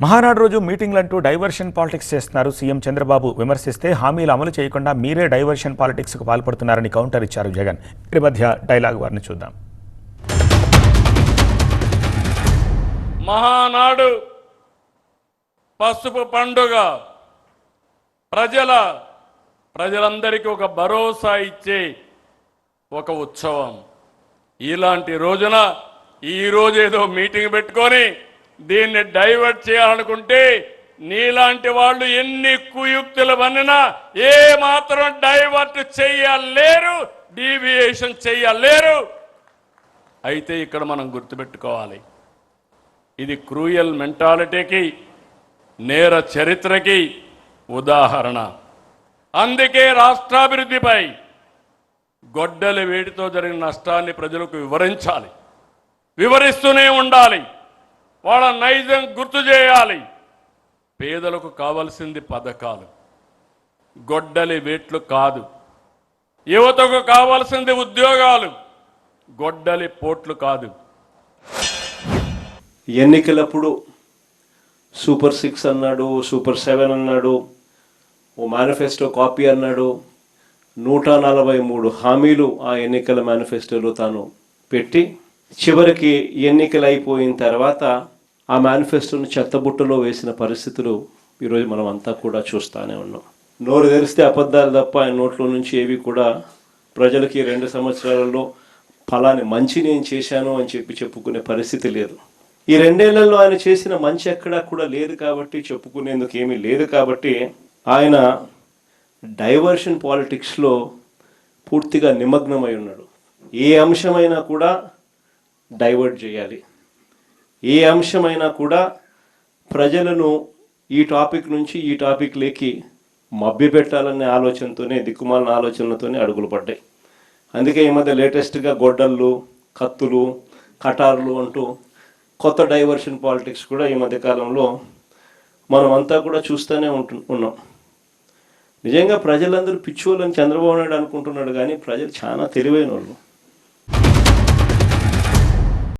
మహానాడు రోజు మీటింగ్లంటూ diversion politics చేస్తున్నారు. CM Chandrababu విమర్శిస్తే హామీలు అమలు చేయకుండా మీరే డైవర్షన్ పాలిటిక్స్కు పాల్పడుతున్నారని కౌంటర్ ఇచ్చారు జగన్. ఈ మధ్య డైలాగ్ వారిని చూద్దాం. మహానాడు పసుపు పండుగ ప్రజలందరికీ ఒక భరోసా ఇచ్చే ఒక ఉత్సవం. ఇలాంటి రోజున ఈరోజు ఏదో మీటింగ్ పెట్టుకొని దీన్ని డైవర్ట్ చేయాలనుకుంటే నీలాంటి వాళ్ళు ఎన్ని కుయుక్తులు పన్నినా ఏ మాత్రం డైవర్ట్ చేయలేరు, డీవియేషన్ చేయలేరు. అయితే ఇక్కడ మనం గుర్తుపెట్టుకోవాలి, ఇది క్రూయల్ మెంటాలిటీకి, నేర చరిత్రకి ఉదాహరణ. అందుకే రాష్ట్రాభివృద్ధిపై గొడ్డలి వేడితో జరిగిన నష్టాన్ని ప్రజలకు వివరించాలి, వివరిస్తూనే ఉండాలి, వాళ్ళ నైజం గుర్తు చేయాలి. పేదలకు కావాల్సింది పథకాలు, గొడ్డలి వేట్లు కాదు. యువతకు కావాల్సింది ఉద్యోగాలు, గొడ్డలి పోట్లు కాదు. ఎన్నికలప్పుడు సూపర్ 6 అన్నాడు, సూపర్ 7 అన్నాడు, ఓ మేనిఫెస్టో కాపీ అన్నాడు. 143 హామీలు ఆ ఎన్నికల మేనిఫెస్టోలో తాను పెట్టి చివరికి ఎన్నికలు అయిపోయిన తర్వాత ఆ మేనిఫెస్టోను చెత్తబుట్టలో వేసిన పరిస్థితులు ఈరోజు మనం అంతా కూడా చూస్తూనే ఉన్నాం. నోరు తెరిస్తే అబద్ధాలు తప్ప ఆయన నోట్లో నుంచి ఏవి కూడా ప్రజలకి 2 సంవత్సరాలలో ఫలాని మంచి నేను చేశాను అని చెప్పుకునే పరిస్థితి లేదు. ఈ 2 ఏళ్లలో ఆయన చేసిన మంచి ఎక్కడా కూడా లేదు కాబట్టి, చెప్పుకునేందుకు ఏమీ లేదు కాబట్టి ఆయన డైవర్షన్ పాలిటిక్స్లో పూర్తిగా నిమగ్నమై ఉన్నాడు. ఏ అంశమైనా కూడా డైవర్ట్ చేయాలి, ఏ అంశమైనా కూడా ప్రజలను ఈ టాపిక్ నుంచి ఈ టాపిక్లోకి మభ్యపెట్టాలనే ఆలోచనతోనే, దిక్కుమాలిన ఆలోచనలతోనే అడుగులు పడ్డాయి. అందుకే ఈ మధ్య లేటెస్ట్గా గొడ్డళ్ళు, కత్తులు, కటార్లు అంటూ కొత్త డైవర్షన్ పాలిటిక్స్ కూడా ఈ మధ్యకాలంలో మనం అంతా కూడా చూస్తూనే ఉన్నాం. నిజంగా ప్రజలందరూ పిచ్చోళ్ళని చంద్రబాబు నాయుడు అనుకుంటున్నాడు, కానీ ప్రజలు చాలా తెలివైన వాళ్ళు.